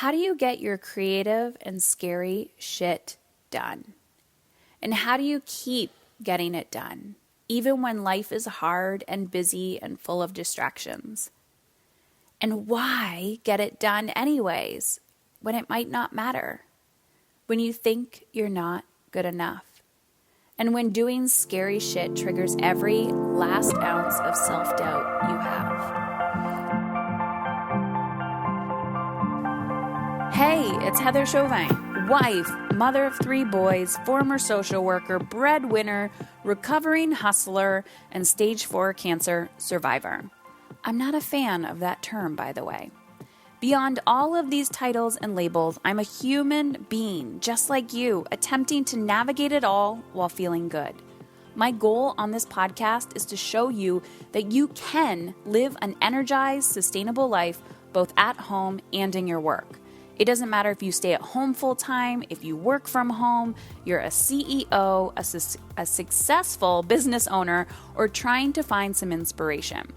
How do you get your creative and scary shit done? And how do you keep getting it done, even when life is hard and busy and full of distractions? And why get it done anyways, when it might not matter? When you think you're not good enough? And when doing scary shit triggers every last ounce of self-doubt you have? Hey, it's Heather Chauvin, wife, mother of 3 boys, former social worker, breadwinner, recovering hustler, and stage 4 cancer survivor. I'm not a fan of that term, by the way. Beyond all of these titles and labels, I'm a human being, just like you, attempting to navigate it all while feeling good. My goal on this podcast is to show you that you can live an energized, sustainable life, both at home and in your work. It doesn't matter if you stay at home full time, if you work from home, you're a CEO, a successful business owner, or trying to find some inspiration.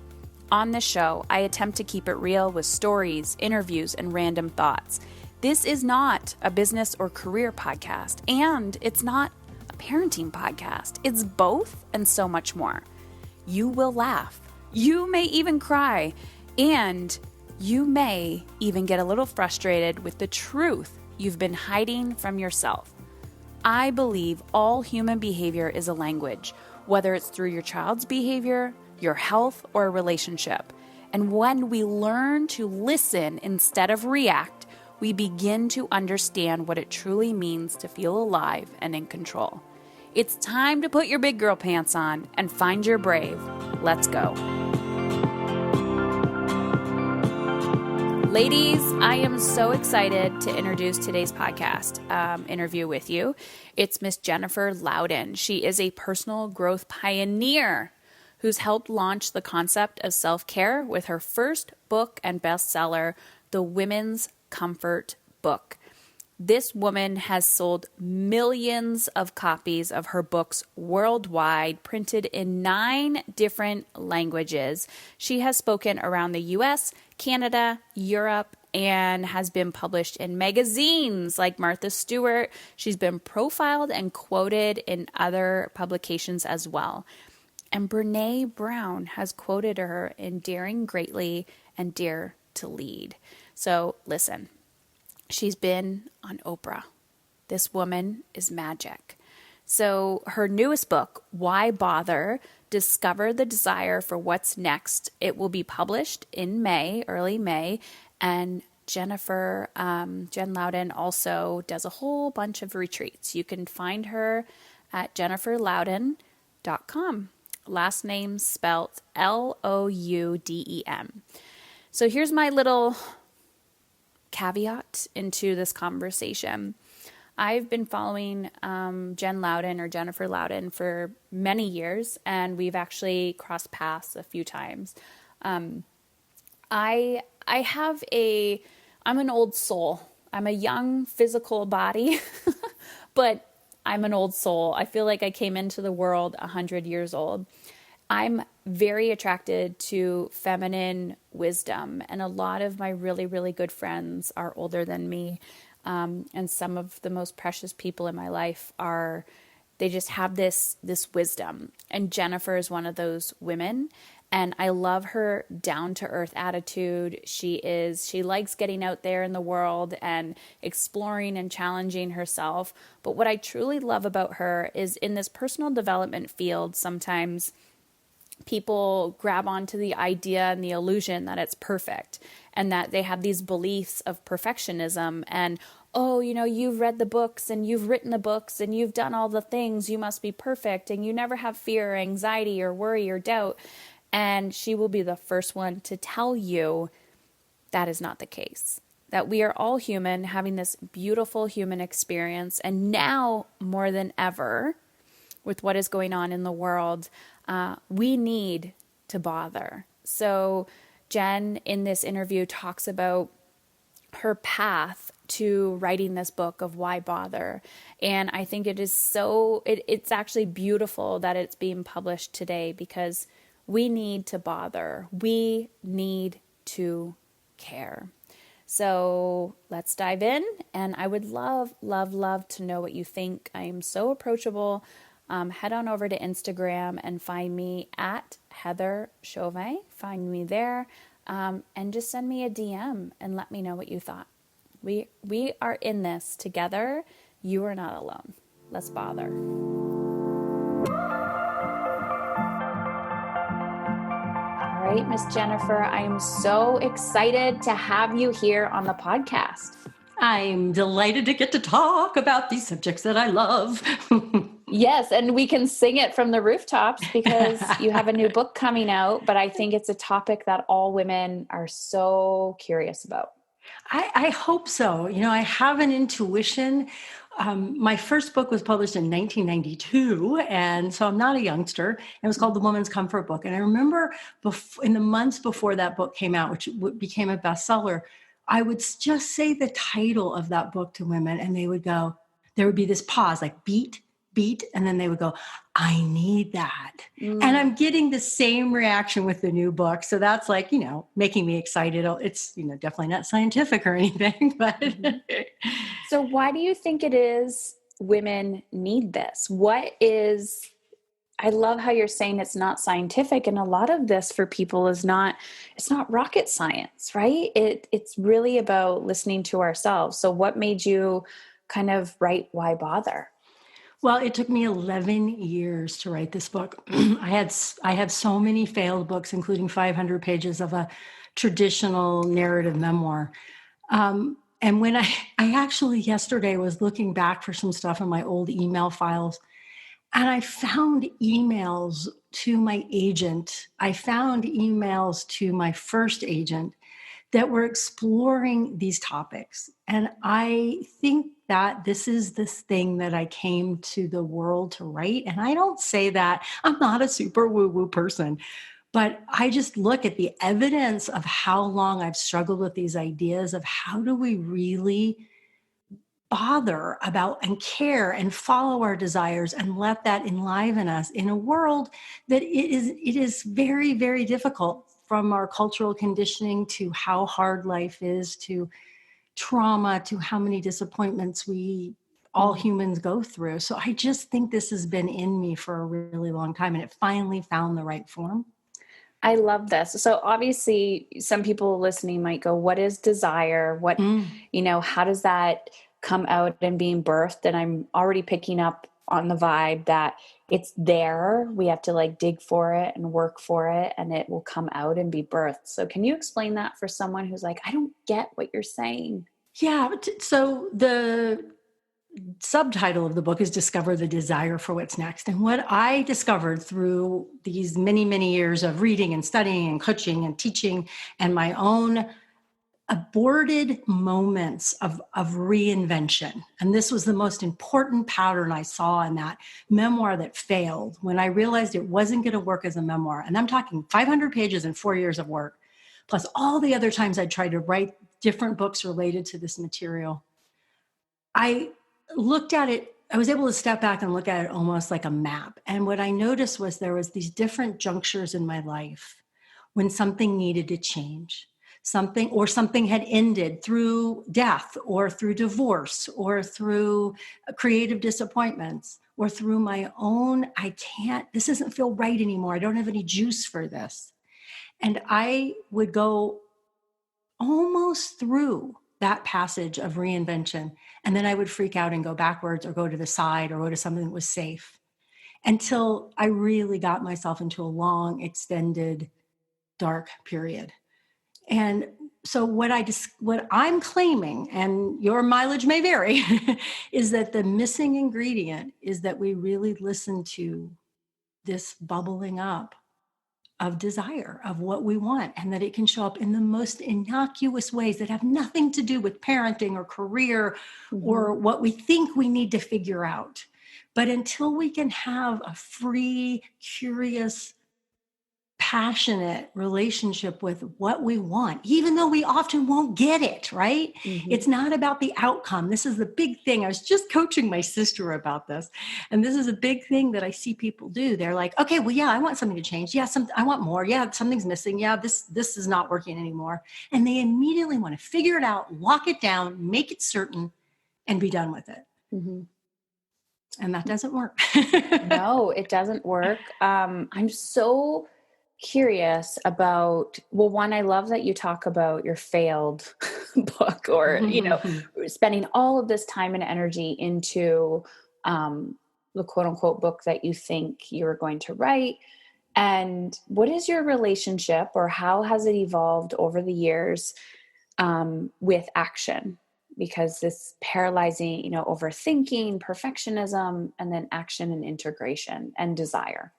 On this show, I attempt to keep it real with stories, interviews, and random thoughts. This is not a business or career podcast, and it's not a parenting podcast. It's both and so much more. You will laugh. You may even cry, and you may even get a little frustrated with the truth you've been hiding from yourself. I believe all human behavior is a language, whether it's through your child's behavior, your health, or a relationship. And when we learn to listen instead of react, we begin to understand what it truly means to feel alive and in control. It's time to put your big girl pants on and find your brave. Let's go. Ladies, I am so excited to introduce today's podcast interview with you. It's Miss Jennifer Louden. She is a personal growth pioneer who's helped launch the concept of self-care with her first book and bestseller, The Women's Comfort Book. This woman has sold millions of copies of her books worldwide, printed in 9 different languages. She has spoken around the US, Canada, Europe, and has been published in magazines like Martha Stewart. She's been profiled and quoted in other publications as well. And Brené Brown has quoted her in Daring Greatly and Dare to Lead. So listen, she's been on Oprah. This woman is magic. So her newest book, Why Bother? Discover the Desire for What's Next. It will be published in May, early May. And Jen Louden also does a whole bunch of retreats. You can find her at jenniferlouden.com. Last name spelt Loudem. So here's my little caveat into this conversation. I've been following Jen Louden or Jennifer Louden for many years, and we've actually crossed paths a few times. I'm an old soul. I'm a young physical body, but I'm an old soul. I feel like I came into the world 100 years old. I'm very attracted to feminine wisdom, and a lot of my really, really good friends are older than me. And some of the most precious people in my life they just have this wisdom. And Jennifer is one of those women. And I love her down-to-earth attitude. She likes getting out there in the world and exploring and challenging herself. But what I truly love about her is in this personal development field, sometimes people grab onto the idea and the illusion that it's perfect and that they have these beliefs of perfectionism and, oh, you've read the books and you've written the books and you've done all the things, you must be perfect and you never have fear or anxiety or worry or doubt. And she will be the first one to tell you that is not the case, that we are all human having this beautiful human experience. And now more than ever, with what is going on in the world, we need to bother. So Jen in this interview talks about her path to writing this book of Why Bother. And I think it is it's actually beautiful that it's being published today because we need to bother. We need to care. So let's dive in. And I would love, love, love to know what you think. I am so approachable. Head on over to Instagram and find me at Heather Chauvin. Find me there, and just send me a DM and let me know what you thought. We are in this together. You are not alone. Let's bother. All right, Miss Jennifer, I am so excited to have you here on the podcast. I'm delighted to get to talk about these subjects that I love. Yes, and we can sing it from the rooftops because you have a new book coming out, but I think it's a topic that all women are so curious about. I hope so. I have an intuition. My first book was published in 1992, and so I'm not a youngster. It was called The Woman's Comfort Book. And I remember in the months before that book came out, which became a bestseller, I would just say the title of that book to women, and they would go, there would be this pause, like beat, and then they would go, I need that. And I'm getting the same reaction with the new book. So that's like, making me excited. It's, definitely not scientific or anything, but. So why do you think it is women need this? I love how you're saying it's not scientific. And a lot of this for people it's not rocket science, right? It's really about listening to ourselves. So what made you kind of write Why Bother? Well, it took me 11 years to write this book. I have so many failed books, including 500 pages of a traditional narrative memoir. And when I actually yesterday was looking back for some stuff in my old email files, and I found emails to my agent. I found emails to my first agent that were exploring these topics. And I think that this is this thing that I came to the world to write. And I don't say that I'm not a super woo-woo person, but I just look at the evidence of how long I've struggled with these ideas of how do we really bother about and care and follow our desires and let that enliven us in a world that it is very, very difficult, from our cultural conditioning to how hard life is, to trauma, to how many disappointments we all humans go through. So I just think this has been in me for a really long time, and it finally found the right form. I love this. So obviously some people listening might go, what is desire? How does that come out and being birthed? And I'm already picking up on the vibe that it's there. We have to like dig for it and work for it, and it will come out and be birthed. So can you explain that for someone who's like, I don't get what you're saying? Yeah. So the subtitle of the book is Discover the Desire for What's Next. And what I discovered through these many, many years of reading and studying and coaching and teaching, and my own aborted moments of reinvention. And this was the most important pattern I saw in that memoir that failed, when I realized it wasn't going to work as a memoir. And I'm talking 500 pages and 4 years of work, plus all the other times I tried to write different books related to this material. I looked at it, I was able to step back and look at it almost like a map. And what I noticed was there was these different junctures in my life when something needed to change. Something had ended through death or through divorce or through creative disappointments or through my own, this doesn't feel right anymore. I don't have any juice for this. And I would go almost through that passage of reinvention. And then I would freak out and go backwards or go to the side or go to something that was safe, until I really got myself into a long, extended, dark period. And so what I'm claiming, and your mileage may vary, is that the missing ingredient is that we really listen to this bubbling up of desire, of what we want, and that it can show up in the most innocuous ways that have nothing to do with parenting or career or what we think we need to figure out. But until we can have a free, curious passionate relationship with what we want, even though we often won't get it, right? Mm-hmm. It's not about the outcome. This is the big thing. I was just coaching my sister about this. And this is a big thing that I see people do. They're like, okay, well, yeah, I want something to change. Yeah, I want more. Yeah, something's missing. Yeah, this is not working anymore. And they immediately want to figure it out, lock it down, make it certain, and be done with it. Mm-hmm. And that doesn't work. No, it doesn't work. I'm so curious about, well, one, I love that you talk about your failed book, or, spending all of this time and energy into the quote unquote book that you think you were going to write. And what is your relationship, or how has it evolved over the years with action? Because this paralyzing, overthinking, perfectionism, and then action and integration and desire.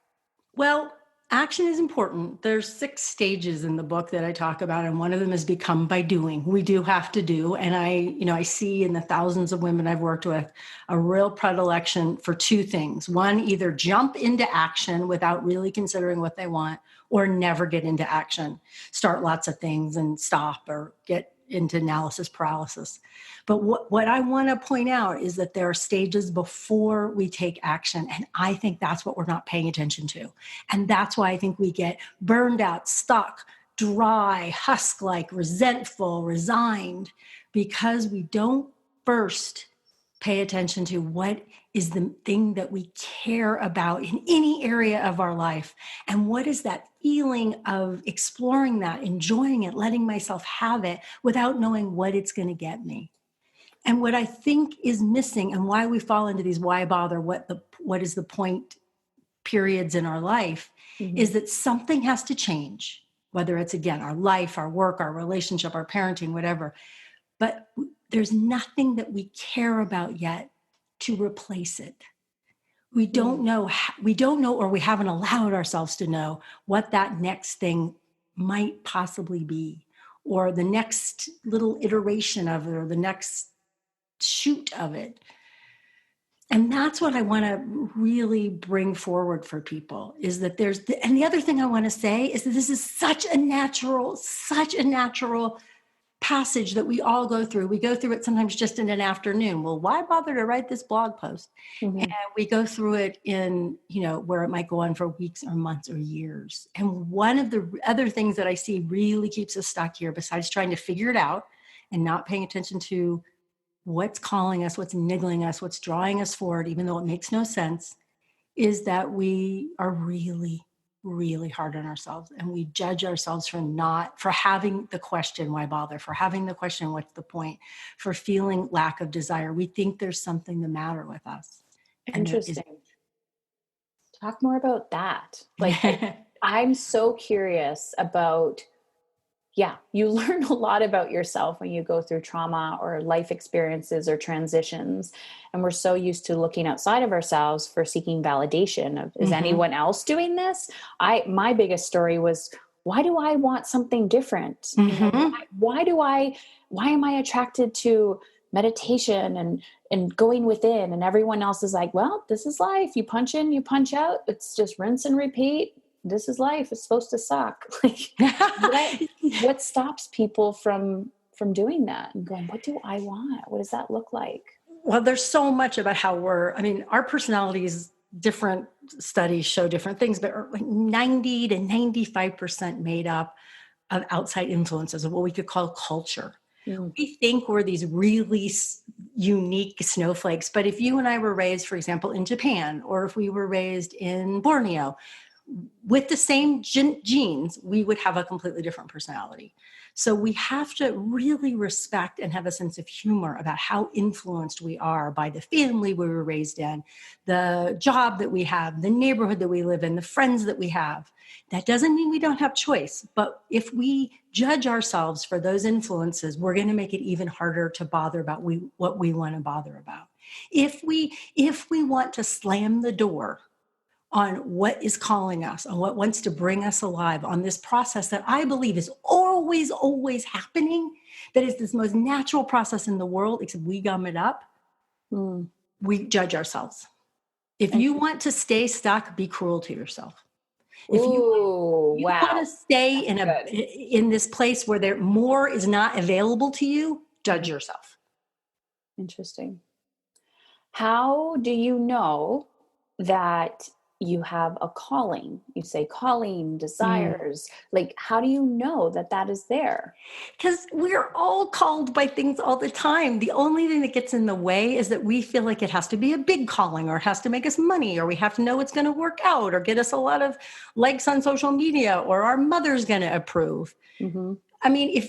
Well, action is important. There's 6 stages in the book that I talk about, and one of them is become by doing. We do have to do. And I see in the thousands of women I've worked with a real predilection for 2 things. One, either jump into action without really considering what they want, or never get into action, start lots of things and stop, or get into analysis paralysis. But what I want to point out is that there are stages before we take action. And I think that's what we're not paying attention to. And that's why I think we get burned out, stuck, dry, husk-like, resentful, resigned, because we don't first pay attention to what is the thing that we care about in any area of our life. And what is that feeling of exploring that, enjoying it, letting myself have it without knowing what it's going to get me. And what I think is missing, and why we fall into these why bother, what is the point periods in our life, is that something has to change, whether it's, again, our life, our work, our relationship, our parenting, whatever. But there's nothing that we care about yet to replace it. We don't know, or we haven't allowed ourselves to know what that next thing might possibly be, or the next little iteration of it, or the next shoot of it. And that's what I want to really bring forward for people, is that and the other thing I want to say is that this is such a natural passage that we all go through. We go through it sometimes just in an afternoon. Well, why bother to write this blog post? And we go through it in, where it might go on for weeks or months or years. And one of the other things that I see really keeps us stuck here, besides trying to figure it out and not paying attention to what's calling us, what's niggling us, what's drawing us forward, even though it makes no sense, is that we are really, really hard on ourselves, and we judge ourselves for having the question, why bother, for having the question, what's the point, for feeling lack of desire. We think there's something the matter with us. Interesting. Talk more about that. I'm so curious about, you learn a lot about yourself when you go through trauma or life experiences or transitions. And we're so used to looking outside of ourselves for seeking validation of, is anyone else doing this? My biggest story was, why do I want something different? Why am I attracted to meditation and going within? And everyone else is like, well, this is life. You punch in, you punch out. It's just rinse and repeat. This is life. It's supposed to suck. What stops people from doing that and going, what do I want? What does that look like? Well, there's so much about how our personalities, different studies show different things, but are like 90 to 95% made up of outside influences, of what we could call culture. We think we're these really unique snowflakes, but if you and I were raised, for example, in Japan, or if we were raised in Borneo, with the same genes, we would have a completely different personality. So we have to really respect and have a sense of humor about how influenced we are by the family we were raised in, the job that we have, the neighborhood that we live in, the friends that we have. That doesn't mean we don't have choice, but if we judge ourselves for those influences, we're going to make it even harder to bother about what we want to bother about. If we want to slam the door on what is calling us, on what wants to bring us alive, on this process that I believe is always, always happening, that is this most natural process in the world, except we gum it up, we judge ourselves. If you want to stay stuck, be cruel to yourself. If Ooh, you want to wow. stay Good. in this place where there more is not available to you, judge yourself. Interesting. How do you know that you have a calling? You say calling, desires. Like, how do you know that that is there? Because we're all called by things all the time. The only thing that gets in the way is that we feel like it has to be a big calling, or it has to make us money, or we have to know it's going to work out, or get us a lot of likes on social media, or our mother's going to approve. Mm-hmm. I mean,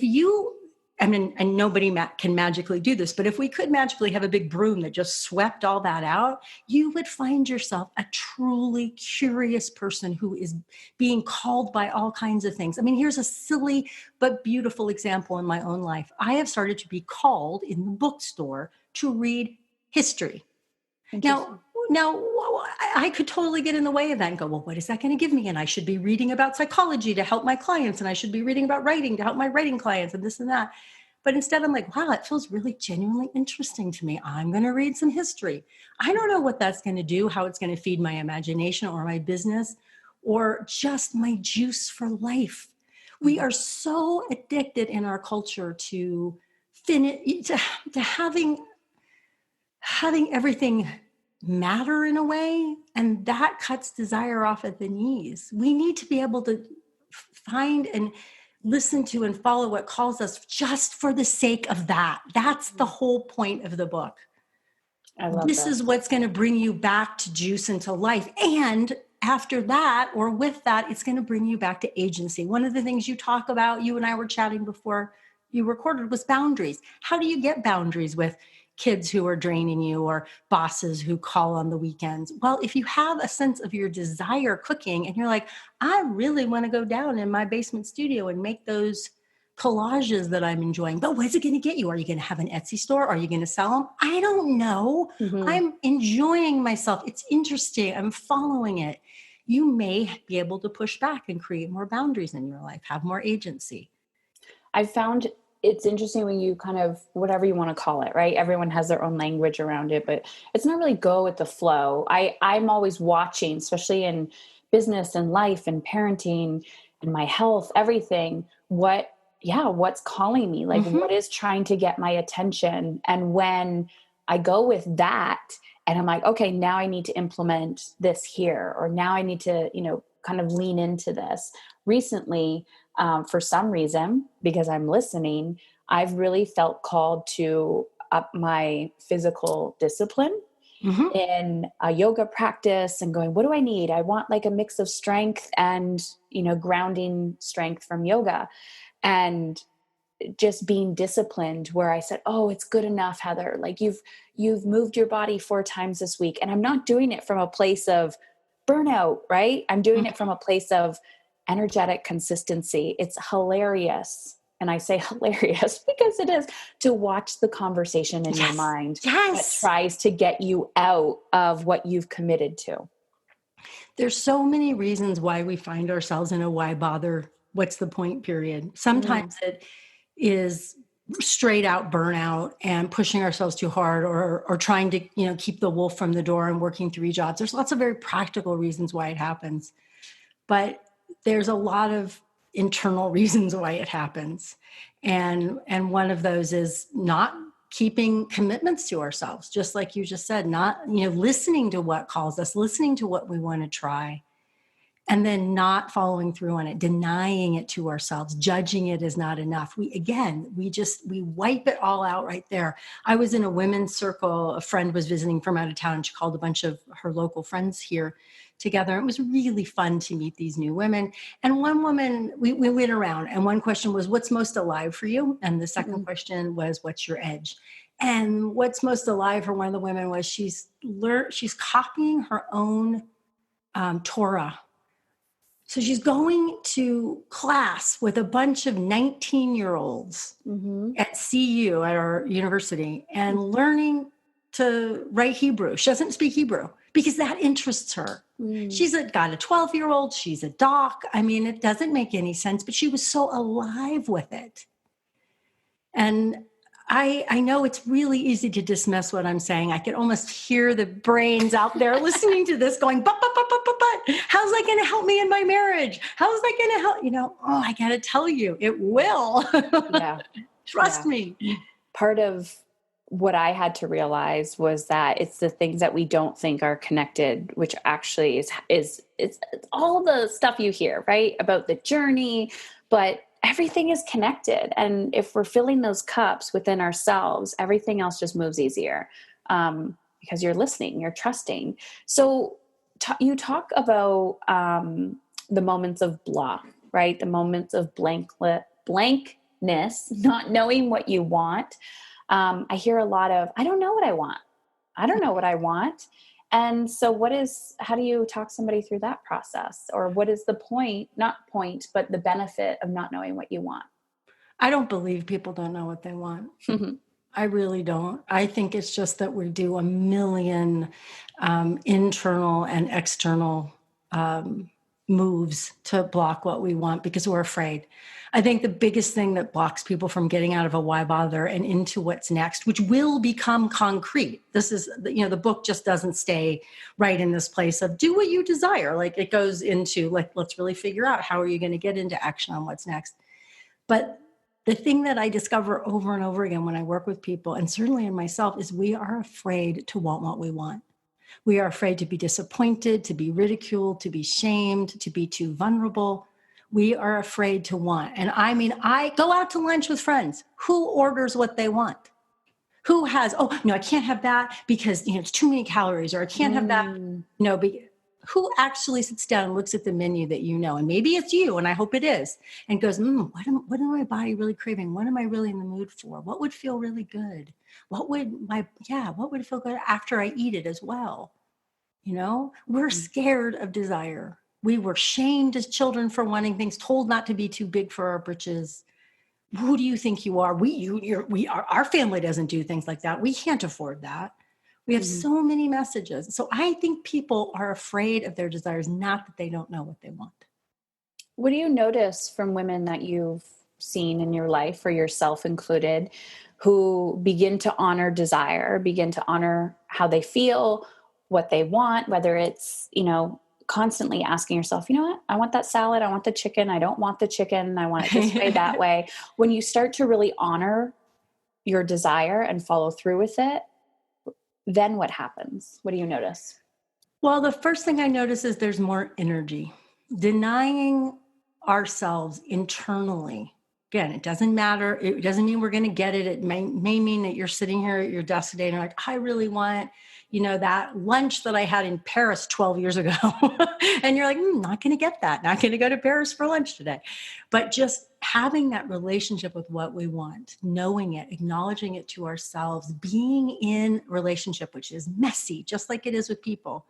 and nobody can magically do this, but if we could magically have a big broom that just swept all that out, you would find yourself a truly curious person who is being called by all kinds of things. I mean, here's a silly but beautiful example in my own life. I have started to be called in the bookstore to read history. Interesting. Now, I could totally get in the way of that and go, well, what is that going to give me? And I should be reading about psychology to help my clients, and I should be reading about writing to help my writing clients, and this and that. But instead, I'm like, wow, it feels really genuinely interesting to me. I'm going to read some history. I don't know what that's going to do, how it's going to feed my imagination or my business, or just my juice for life. We are so addicted in our culture to having everything matter in a way, and that cuts desire off at the knees. We need to be able to find and listen to and follow what calls us just for the sake of that. That's the whole point of the book. I love This is what's going to bring you back to juice and to life. And after that, or with that, it's going to bring you back to agency. One of the things you talk about, you and I were chatting before you recorded, was boundaries. How do you get boundaries with kids who are draining you, or bosses who call on the weekends? Well, if you have a sense of your desire cooking and you're like, I really want to go down in my basement studio and make those collages that I'm enjoying, but what's it going to get you? Are you going to have an Etsy store? Are you going to sell them? I don't know. Mm-hmm. I'm enjoying myself. It's interesting. I'm following it. You may be able to push back and create more boundaries in your life, have more agency. I found it's interesting when you kind of, whatever you want to call it, right? Everyone has their own language around it, but it's not really go with the flow. I'm always watching, especially in business and life and parenting and my health, everything. What's calling me? Like, what is trying to get my attention? And when I go with that and I'm like, okay, now I need to implement this here, or now I need to, kind of lean into this. Recently, for some reason, because I'm listening, I've really felt called to up my physical discipline in a yoga practice, and going, what do I need? I want like a mix of strength and, grounding strength from yoga, and just being disciplined, where I said, oh, it's good enough, Heather. Like, you've moved your body 4 times this week. And I'm not doing it from a place of burnout, right? I'm doing it from a place of energetic consistency. It's hilarious. And I say hilarious because it is, to watch the conversation in your mind that tries to get you out of what you've committed to. There's so many reasons why we find ourselves in a why bother, what's the point period. Sometimes it is straight out burnout and pushing ourselves too hard, or trying to, keep the wolf from the door and working 3 jobs. There's lots of very practical reasons why it happens, but there's a lot of internal reasons why it happens. And one of those is not keeping commitments to ourselves, just like you just said, not, listening to what calls us, listening to what we want to try, and then not following through on it, denying it to ourselves, judging it as not enough. We wipe it all out right there. I was in a women's circle. A friend was visiting from out of town, and she called a bunch of her local friends here together. It was really fun to meet these new women. And one woman, we went around, and one question was, what's most alive for you? And the second question was, what's your edge? And what's most alive for one of the women was she's copying her own Torah. So she's going to class with a bunch of 19-year-olds at CU, at our university, and learning to write Hebrew. She doesn't speak Hebrew because that interests her. She's got a 12-year-old. She's a doc. I mean, it doesn't make any sense, but she was so alive with it. And I know it's really easy to dismiss what I'm saying. I can almost hear the brains out there listening to this going, but, how's that going to help me in my marriage? How's that going to help? Oh, I got to tell you, it will. Yeah. Trust me. Part of what I had to realize was that it's the things that we don't think are connected, which actually is it's all the stuff you hear, right? About the journey, but everything is connected. And if we're filling those cups within ourselves, everything else just moves easier, because you're listening, you're trusting. So you talk about the moments of blah, right? The moments of blankness, not knowing what you want. I hear a lot of, I don't know what I want. I don't know what I want. And so how do you talk somebody through that process? Or what is the but the benefit of not knowing what you want? I don't believe people don't know what they want. I really don't. I think it's just that we do a million internal and external moves to block what we want because we're afraid. I think the biggest thing that blocks people from getting out of a why bother and into what's next, which will become concrete. This is, the book just doesn't stay right in this place of do what you desire. Like it goes into like, let's really figure out how are you going to get into action on what's next. But the thing that I discover over and over again when I work with people, and certainly in myself, is we are afraid to want what we want. We are afraid to be disappointed, to be ridiculed, to be shamed, to be too vulnerable. We are afraid to want. And I go out to lunch with friends. Who orders what they want? Who has, I can't have that because, it's too many calories, or I can't have that. Who actually sits down and looks at the menu that and maybe it's you, and I hope it is, and goes, what am my body really craving? What am I really in the mood for? What would feel really good? What would feel good after I eat it as well? We're scared of desire. We were shamed as children for wanting things, told not to be too big for our britches. Who do you think you are? Our family doesn't do things like that. We can't afford that. We have so many messages. So I think people are afraid of their desires, not that they don't know what they want. What do you notice from women that you've seen in your life, or yourself included, who begin to honor desire, begin to honor how they feel, what they want, whether it's, constantly asking yourself, you know what, I want that salad. I want the chicken. I don't want the chicken. I want it this way, that way. When you start to really honor your desire and follow through with it, then what happens? What do you notice? Well, the first thing I notice is there's more energy. Denying ourselves internally. Again, it doesn't matter. It doesn't mean we're going to get it. It may mean that you're sitting here at your desk today and you're like, I really want, that lunch that I had in Paris 12 years ago. And you're like, not going to get that. Not going to go to Paris for lunch today. But just having that relationship with what we want, knowing it, acknowledging it to ourselves, being in relationship, which is messy, just like it is with people,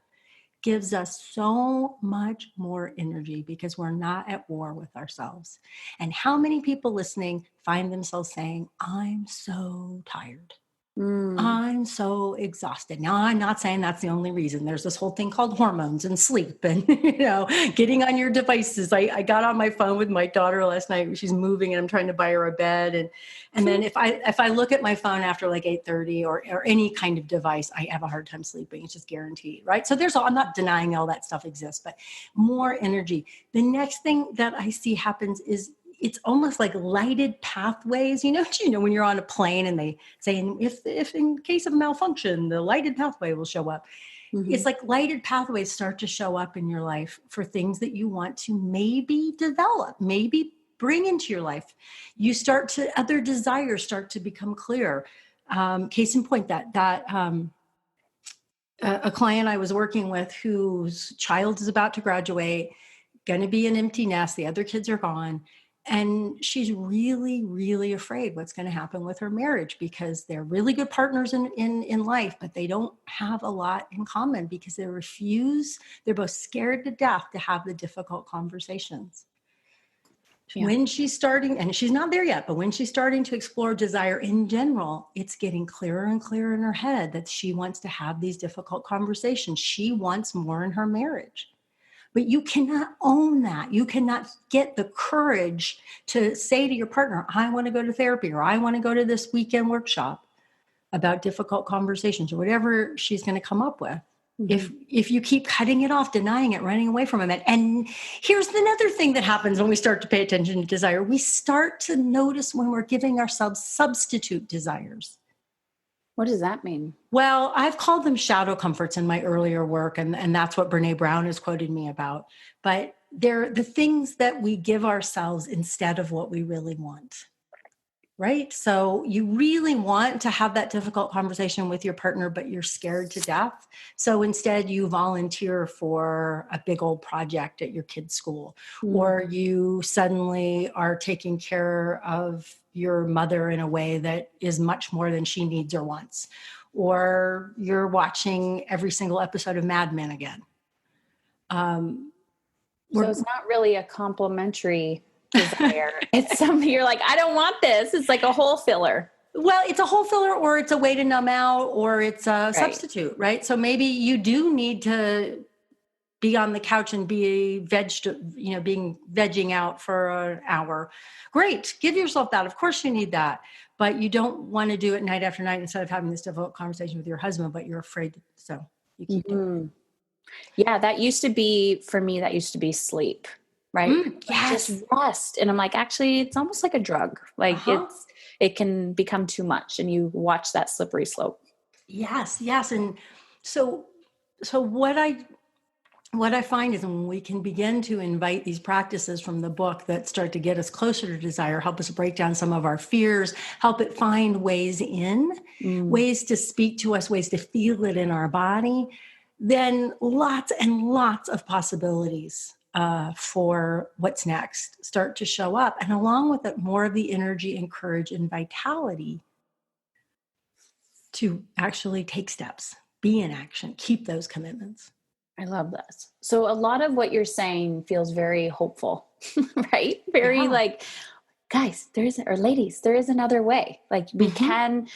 gives us so much more energy because we're not at war with ourselves. And how many people listening find themselves saying, I'm so tired. I'm so exhausted. Now, I'm not saying that's the only reason. There's this whole thing called hormones and sleep and, getting on your devices. I got on my phone with my daughter last night. She's moving and I'm trying to buy her a bed. And then if I look at my phone after like 8:30 or any kind of device, I have a hard time sleeping. It's just guaranteed, right? So I'm not denying all that stuff exists, but more energy. The next thing that I see happens is it's almost like lighted pathways. When you're on a plane and they say, if in case of malfunction, the lighted pathway will show up. Mm-hmm. It's like lighted pathways start to show up in your life for things that you want to maybe develop, maybe bring into your life. Other desires start to become clear. Case in point, a client I was working with whose child is about to graduate, going to be an empty nest. The other kids are gone. And she's really, really afraid what's going to happen with her marriage because they're really good partners in life, but they don't have a lot in common because they're both scared to death to have the difficult conversations. Yeah. When she's starting, and she's not there yet, but when she's starting to explore desire in general, it's getting clearer and clearer in her head that she wants to have these difficult conversations. She wants more in her marriage. But you cannot own that. You cannot get the courage to say to your partner, I want to go to therapy, or I want to go to this weekend workshop about difficult conversations, or whatever she's going to come up with. If you keep cutting it off, denying it, running away from it. And here's another thing that happens when we start to pay attention to desire. We start to notice when we're giving ourselves substitute desires. What does that mean? Well, I've called them shadow comforts in my earlier work, and that's what Brene Brown has quoted me about. But they're the things that we give ourselves instead of what we really want. Right? So you really want to have that difficult conversation with your partner, but you're scared to death. So instead you volunteer for a big old project at your kid's school, or you suddenly are taking care of your mother in a way that is much more than she needs or wants, or you're watching every single episode of Mad Men again. So it's not really a complimentary desire. It's something you're like, I don't want this. It's like a hole filler. Well, it's a hole filler, or it's a way to numb out, or it's a substitute, right? So maybe you do need to be on the couch and be vegging out for an hour. Great. Give yourself that. Of course you need that. But you don't want to do it night after night instead of having this difficult conversation with your husband, but you're afraid. So you keep doing it. Yeah, that used to be sleep. Right? Yes. Just rest. And I'm like, actually, it's almost like a drug. Like it can become too much, and you watch that slippery slope. Yes. And so what I find is when we can begin to invite these practices from the book that start to get us closer to desire, help us break down some of our fears, help it find ways in, ways to speak to us, ways to feel it in our body, then lots and lots of possibilities for what's next start to show up. And along with it, more of the energy and courage and vitality to actually take steps, be in action, keep those commitments. I love this. So a lot of what you're saying feels very hopeful, right? Very like, guys, ladies, there is another way. Like we can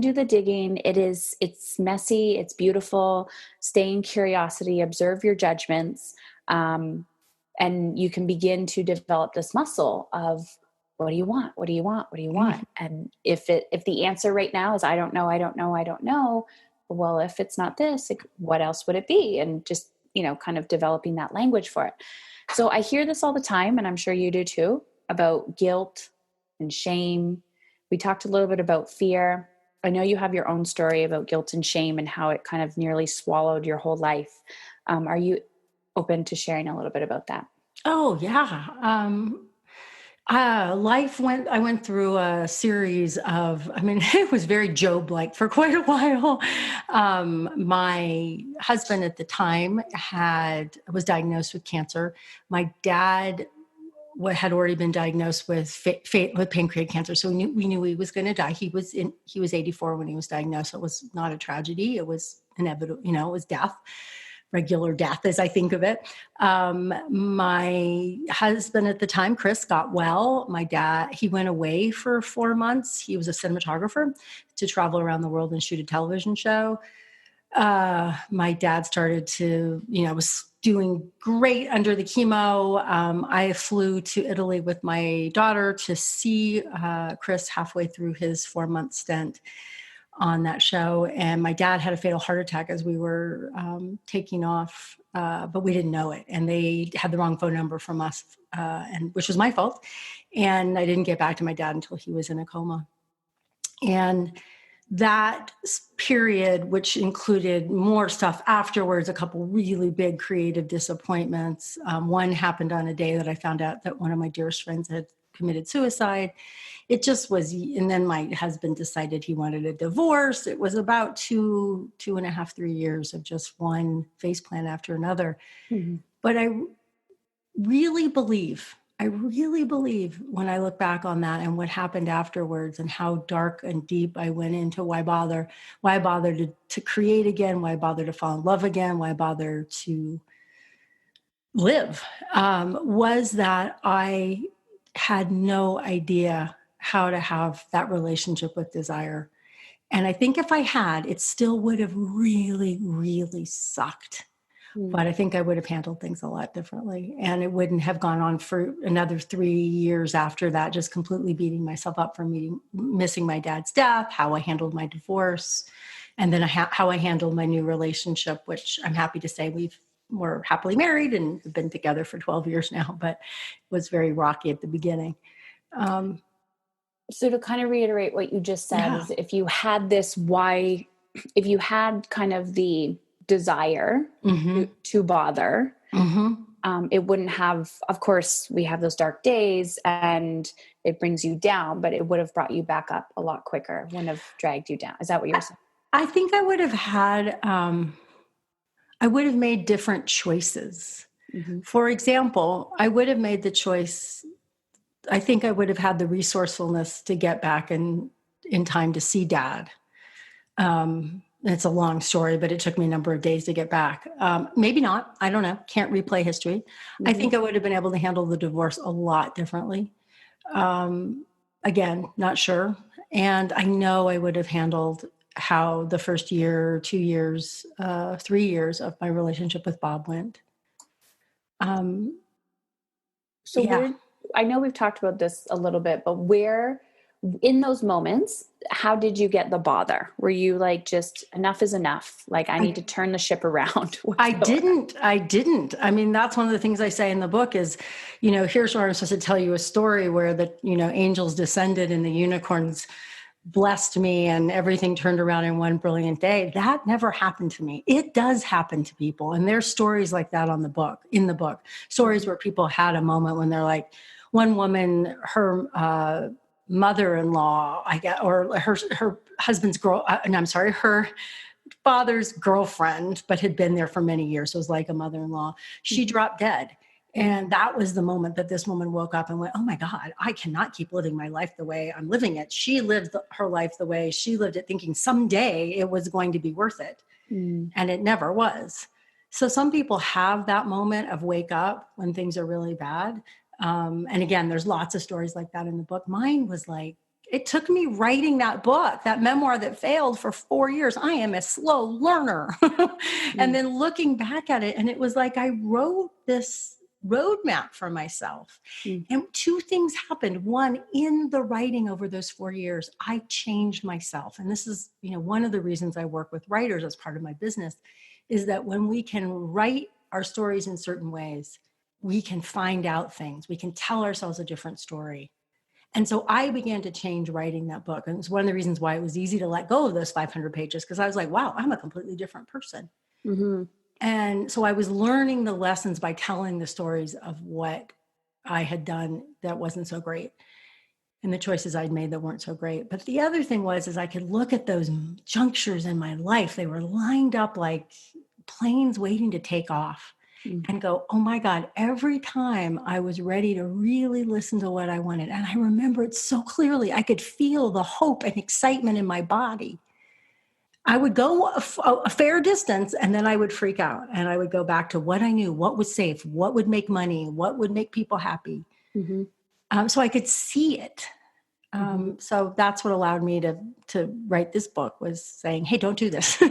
do the digging. It's messy. It's beautiful. Stay in curiosity, observe your judgments. And you can begin to develop this muscle of, what do you want? What do you want? What do you want? And if the answer right now is, I don't know. Well, if it's not this, what else would it be? And just, kind of developing that language for it. So I hear this all the time, and I'm sure you do too, about guilt and shame. We talked a little bit about fear. I know you have your own story about guilt and shame and how it kind of nearly swallowed your whole life. Are you open to sharing a little bit about that? Oh, yeah. I went through a series of, it was very Job-like for quite a while. My husband at the time was diagnosed with cancer. My dad had already been diagnosed with pancreatic cancer. So we knew he was going to die. He was 84 when he was diagnosed. It was not a tragedy. It was inevitable, it was death. Regular death, as I think of it. My husband at the time, Chris, got well. My dad, he went away for 4 months. He was a cinematographer to travel around the world and shoot a television show. My dad started to, was doing great under the chemo. I flew to Italy with my daughter to see Chris halfway through his 4-month stint on that show. And my dad had a fatal heart attack as we were taking off, but we didn't know it. And they had the wrong phone number from us, which was my fault. And I didn't get back to my dad until he was in a coma. And that period, which included more stuff afterwards, a couple really big creative disappointments. One happened on a day that I found out that one of my dearest friends had committed suicide. It just was, and then my husband decided he wanted a divorce. It was about 2.5, 3 years of just one faceplant after another. But I really believe when I look back on that and what happened afterwards and how dark and deep I went into why bother to create again, why bother to fall in love again, why bother to live, was that I had no idea how to have that relationship with desire. And I think if I had, it still would have really, really sucked. but I think I would have handled things a lot differently. And it wouldn't have gone on for another 3 years after that, just completely beating myself up for missing my dad's death, how I handled my divorce, and then how I handled my new relationship, which I'm happy to say we're happily married and have been together for 12 years now, but it was very rocky at the beginning. So to kind of reiterate what you just said, Yeah. is if you had if you had kind of the desire to bother, it wouldn't have, of course, we have those dark days and it brings you down, but it would have brought you back up a lot quicker, wouldn't have dragged you down. Is that what you're saying? I think I would have I would have made different choices. For example, I would have made the choice, I think I would have had the resourcefulness to get back in time to see Dad. It's a long story, but it took me a number of days to get back. Maybe not. I don't know. Can't replay history. I think I would have been able to handle the divorce a lot differently. Again, not sure. And I know I would have handled how the first year, 2 years, 3 years of my relationship with Bob went. I know we've talked about this a little bit, but where in those moments, how did you get the bother? Were you like, just enough is enough? Like, I need to turn the ship around. I didn't. I mean, that's one of the things I say in the book is, here's where I'm supposed to tell you a story where the, angels descended and the unicorns blessed me and everything turned around in one brilliant day. That never happened to me. It does happen to people. And there's stories like that in the book, stories where people had a moment when they're like, one woman, her mother-in-law, I guess, or her husband's her father's girlfriend, but had been there for many years. So it was like a mother-in-law. She dropped dead. And that was the moment that this woman woke up and went, oh my God, I cannot keep living my life the way I'm living it. She lived her life the way she lived it, thinking someday it was going to be worth it. And it never was. So some people have that moment of wake up when things are really bad. And again, there's lots of stories like that in the book. Mine was like, it took me writing that book, that memoir that failed, for 4 years. I am a slow learner. And then looking back at it, and it was like I wrote this roadmap for myself. And two things happened. One, in the writing over those 4 years, I changed myself. And this is, one of the reasons I work with writers as part of my business, is that when we can write our stories in certain ways, we can find out things. We can tell ourselves a different story. And so I began to change writing that book. And it's one of the reasons why it was easy to let go of those 500 pages, because I was like, wow, I'm a completely different person. And so I was learning the lessons by telling the stories of what I had done that wasn't so great and the choices I'd made that weren't so great. But the other thing is I could look at those junctures in my life. They were lined up like planes waiting to take off. And go, oh my God, every time I was ready to really listen to what I wanted. And I remember it so clearly. I could feel the hope and excitement in my body. I would go a fair distance and then I would freak out. And I would go back to what I knew, what was safe, what would make money, what would make people happy. So I could see it. So that's what allowed me to write this book, was saying, hey, don't do this.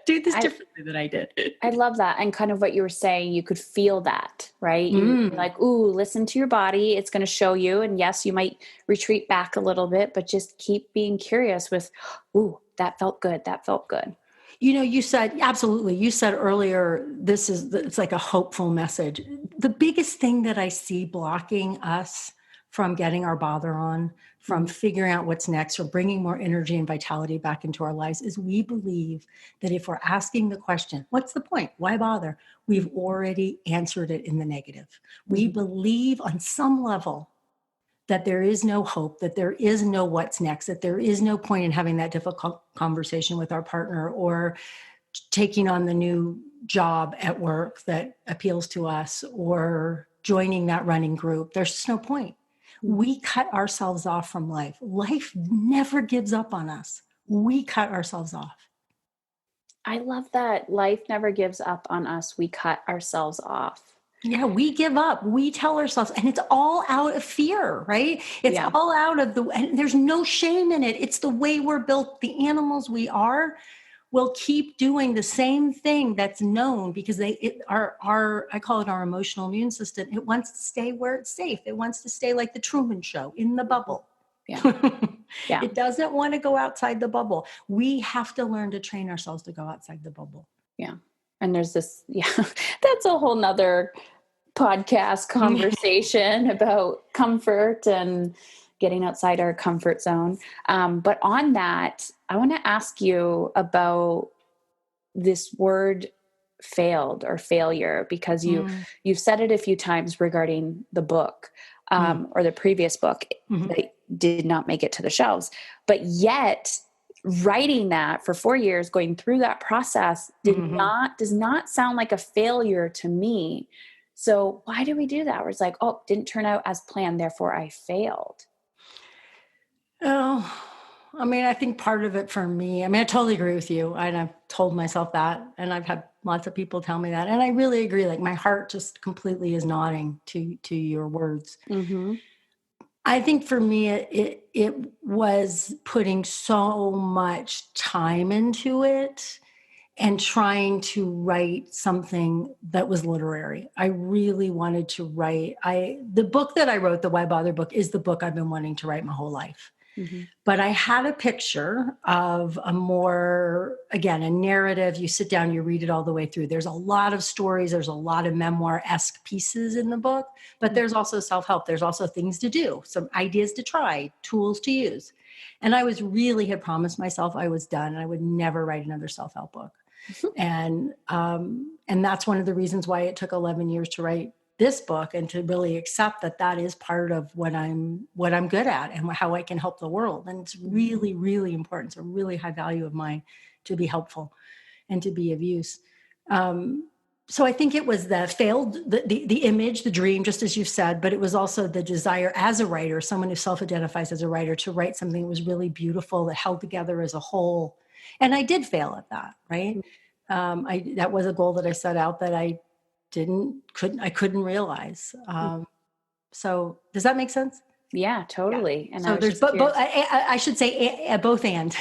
Do this differently than I did. I love that. And kind of what you were saying, you could feel that, right? You're like, ooh, listen to your body. It's going to show you. And yes, you might retreat back a little bit, but just keep being curious with, ooh, that felt good. That felt good. You said, absolutely. You said earlier, it's like a hopeful message. The biggest thing that I see blocking us from getting our bother on, from figuring out what's next, or bringing more energy and vitality back into our lives, is we believe that if we're asking the question, what's the point? Why bother? We've already answered it in the negative. We believe on some level that there is no hope, that there is no what's next, that there is no point in having that difficult conversation with our partner, or taking on the new job at work that appeals to us, or joining that running group. There's just no point. We cut ourselves off from life. Life never gives up on us. We cut ourselves off. I love that. Life never gives up on us. We cut ourselves off. Yeah, we give up. We tell ourselves, and it's all out of fear, right? It's all out of and there's no shame in it. It's the way we're built. The animals we are, will keep doing the same thing that's known because I call it our emotional immune system. It wants to stay where it's safe. It wants to stay like the Truman Show in the bubble. Yeah. Yeah. It doesn't want to go outside the bubble. We have to learn to train ourselves to go outside the bubble. Yeah. And there's this, that's a whole nother podcast conversation about comfort and getting outside our comfort zone. But on that, I want to ask you about this word failed or failure, because you've said it a few times regarding the book or the previous book that did not make it to the shelves, but yet writing that for 4 years, going through that process does not sound like a failure to me. So why do we do that? Where it's like, oh, didn't turn out as planned, therefore I failed. Oh, I mean, I think part of it for me, I mean, I totally agree with you. And I've told myself that, and I've had lots of people tell me that. And I really agree. Like my heart just completely is nodding to your words. I think for me, it was putting so much time into it and trying to write something that was literary. I really wanted to write. The book that I wrote, the Why Bother book, is the book I've been wanting to write my whole life. But I had a picture of a narrative. You sit down, you read it all the way through. There's a lot of stories. There's a lot of memoir-esque pieces in the book, but there's also self-help. There's also things to do, some ideas to try, tools to use. And I had promised myself I was done and I would never write another self-help book. And that's one of the reasons why it took 11 years to write this book, and to really accept that is part of what I'm good at and how I can help the world. And it's really, really important. It's a really high value of mine to be helpful and to be of use. So I think it was the image, the dream, just as you've said, but it was also the desire as a writer, someone who self-identifies as a writer, to write something that was really beautiful, that held together as a whole. And I did fail at that, right? That was a goal that I set out that I couldn't realize. So does that make sense? Yeah, totally. Yeah. And so there's I should say both and.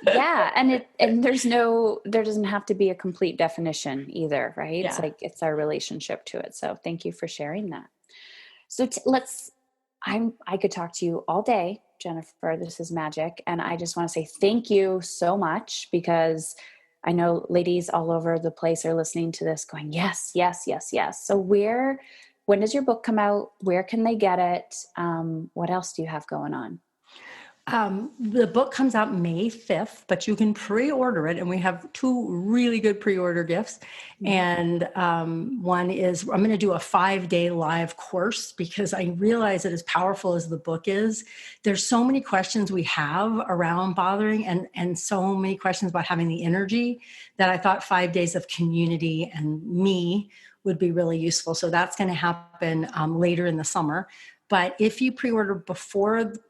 Yeah. And there doesn't have to be a complete definition either, right? Yeah. It's like, it's our relationship to it. So thank you for sharing that. So I could talk to you all day, Jennifer. This is magic. And I just want to say thank you so much, because I know ladies all over the place are listening to this going, yes, yes, yes, yes. So when does your book come out? Where can they get it? What else do you have going on? The book comes out May 5th, but you can pre-order it. And we have 2 really good pre-order gifts. And one is, I'm going to do a 5-day live course, because I realize that as powerful as the book is, there's so many questions we have around bothering, and so many questions about having the energy, that I thought 5 days of community and me would be really useful. So that's going to happen later in the summer. But if you pre-order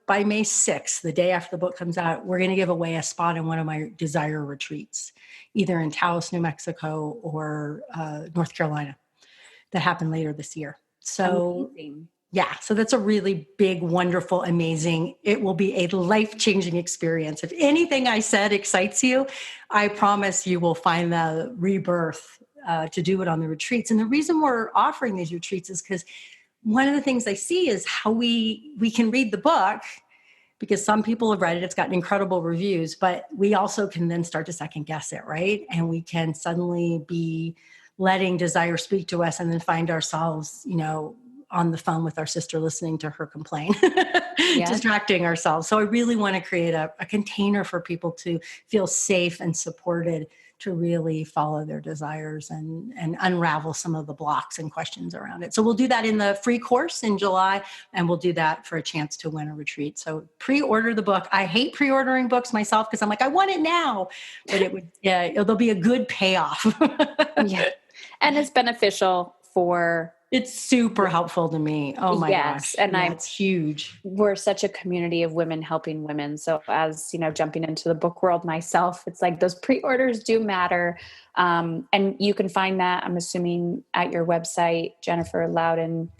by May 6th, the day after the book comes out, we're going to give away a spot in one of my desire retreats, either in Taos, New Mexico, or North Carolina, that happen later this year. So amazing. Yeah, so that's a really big, wonderful, amazing. It will be a life-changing experience. If anything I said excites you, I promise you will find the rebirth to do it on the retreats. And the reason we're offering these retreats is because one of the things I see is how we can read the book, because some people have read it. It's gotten incredible reviews, but we also can then start to second guess it, right? And we can suddenly be letting desire speak to us, and then find ourselves, on the phone with our sister listening to her complain, distracting ourselves. So I really want to create a container for people to feel safe and supported, to really follow their desires and unravel some of the blocks and questions around it. So we'll do that in the free course in July, and we'll do that for a chance to win a retreat. So pre-order the book. I hate pre-ordering books myself, because I'm like, I want it now, but there'll be a good payoff. Yeah. And it's beneficial for... It's super helpful to me. Oh my gosh. And it's huge. We're such a community of women helping women. So as jumping into the book world myself, it's like those pre-orders do matter. And you can find that, I'm assuming, at your website, Jennifer Louden,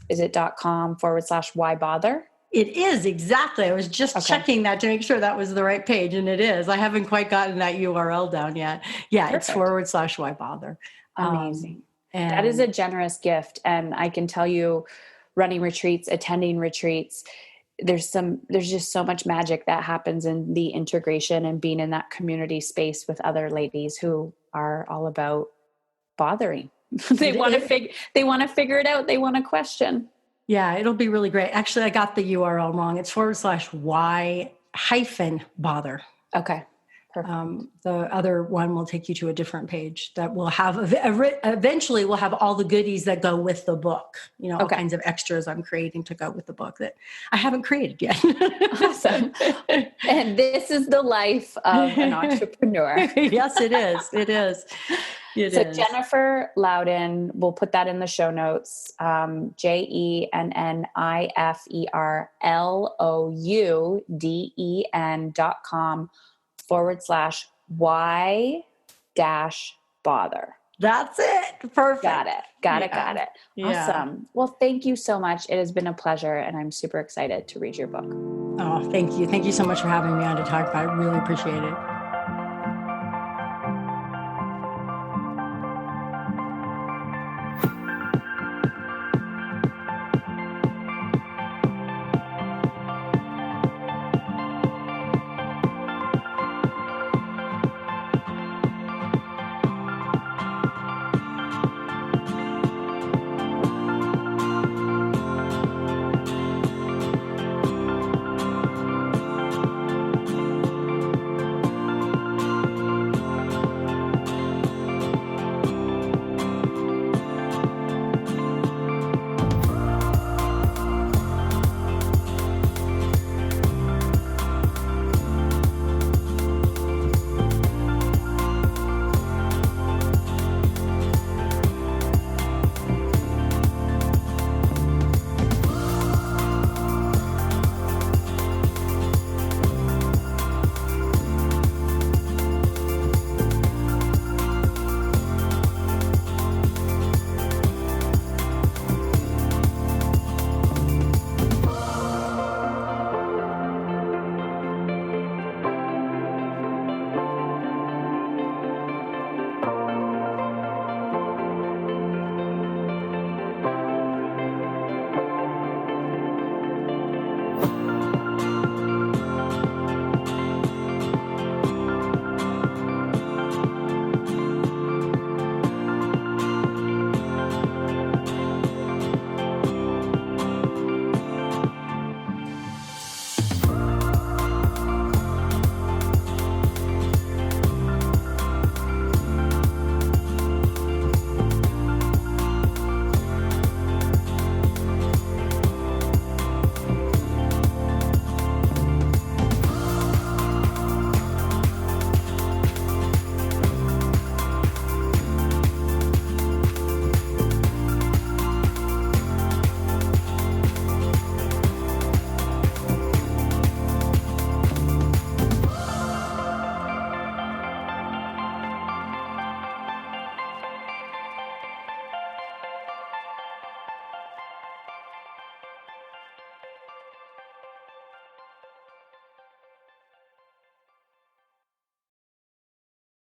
is it .com/why bother? It is, exactly. I was just checking that to make sure that was the right page, and it is. I haven't quite gotten that URL down yet. Yeah, Perfect. it's / why bother. Amazing. And that is a generous gift. And I can tell you, running retreats, attending retreats, there's just so much magic that happens in the integration and being in that community space with other ladies who are all about bothering. They want to figure it out. They want to question. Yeah, it'll be really great. Actually, I got the URL wrong. It's / why bother. Okay. The other one will take you to a different page that will have eventually we'll have all the goodies that go with the book, all kinds of extras I'm creating to go with the book that I haven't created yet. Awesome. And this is the life of an entrepreneur. Yes, it is. It is. So Jennifer Louden, we'll put that in the show notes. JENNIFERLOUDEN.com /why bother. That's it. Perfect. Got it. Awesome. Well, thank you so much. It has been a pleasure, and I'm super excited to read your book. Oh, thank you. Thank you so much for having me on to talk about it. I really appreciate it.